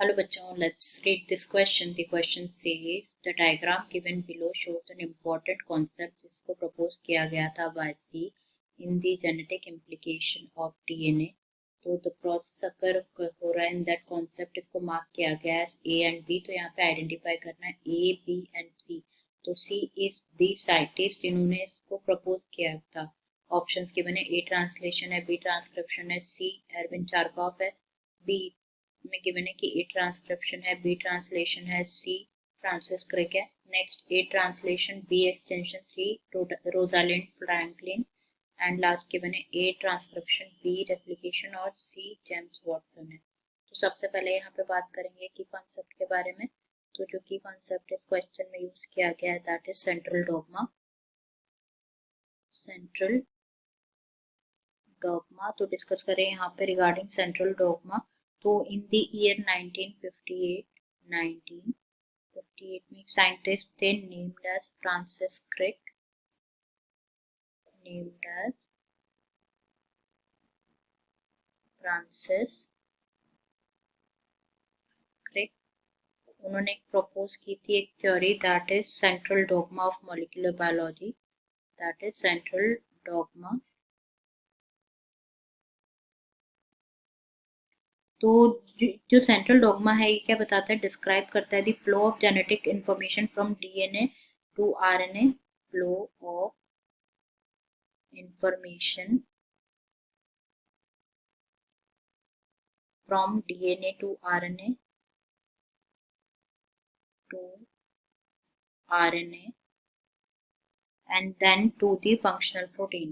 Hello bachon, let's read this question. The question says the diagram given below shows an important concept जिसको propose किया गया था by C in the genetic implication of DNA. तो the process अगर हो रहा है in that concept इसको mark किया गया है A and B. तो यहाँ पे identify करना है A, B and C. तो C is the scientist जिन्होंने इसको propose किया था. Options given है A translation है, B transcription है, C एरविन चारकॉफ है, B में गिवन है कि ए ट्रांसक्रिप्शन है, बी ट्रांसलेशन है, सी फ्रांसिस क्रिक है. Next A translation, B extension, C Rosalind Franklin and last given है ए ट्रांसक्रिप्शन, बी रेप्लिकेशन और सी जेम्स वॉटसन है. तो सबसे पहले यहाँ पे बात करेंगे की कॉन्सेप्ट के बारे में. तो जो की कॉन्सेप्ट इस क्वेश्चन में यूज किया गया है that is central dogma. Central dogma तो डिस्कस करें यहाँ पे रिगार्डिंग सेंट्रल डॉगमा. तो इन द ईयर 1958 में एक साइंटिस्ट थे नेम्ड एज फ्रांसिस क्रिक. उन्होंने एक प्रपोज की थी एक theory that is central dogma of molecular biology. That is central dogma. तो जो सेंट्रल डॉगमा है ये क्या बताता है, डिस्क्राइब करता है the flow of genetic information from DNA to RNA. Flow of information from DNA to RNA and then to the functional protein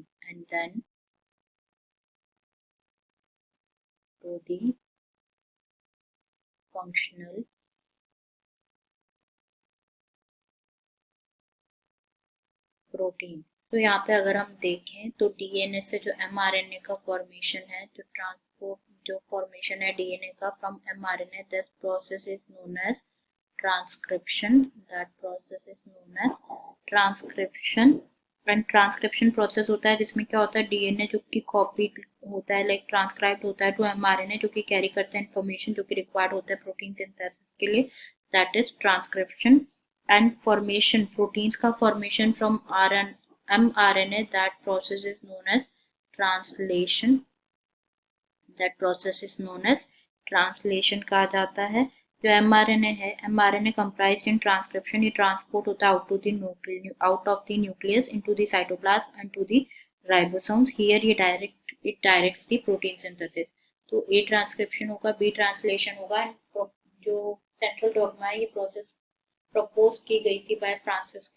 functional protein. तो यहाँ पे अगर हम देखें तो डीएनए से जो एमआरएनए का फॉर्मेशन है, जो ट्रांसपोर्ट जो फॉर्मेशन है डीएनए का from mRNA, that process is known as transcription. And transcription process होता है जिसमें क्या होता है डीएनए जो कि कॉपी होता है लाइक ट्रांसक्राइब्ड होता है टू एमआरएनए जो कि कैरी करता है इंफॉर्मेशन जो कि रिक्वायर्ड होता है प्रोटीन सिंथेसिस के लिए. That is transcription. And formation proteins का formation from mRNA, that process is known as translation. कहा जाता है. जो mRNA है, mRNA comprised in transcription, ये ट्रांसपोर्ट होता है out of the nucleus into the cytoplasm and to the ribosomes. Here it directs the protein synthesis. तो A transcription होगा, B ट्रांसलेशन होगा. जो सेंट्रल डॉगमा है ये प्रोसेस प्रपोज की गई थी बाय फ्रांसिस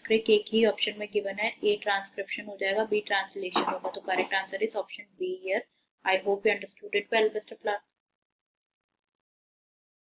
क्रिक. एक ही ऑप्शन में गिवन है, ए ट्रांसक्रिप्शन हो जाएगा, बी ट्रांसलेशन होगा. तो correct answer is option be here. I hope you understood it well. Best of luck.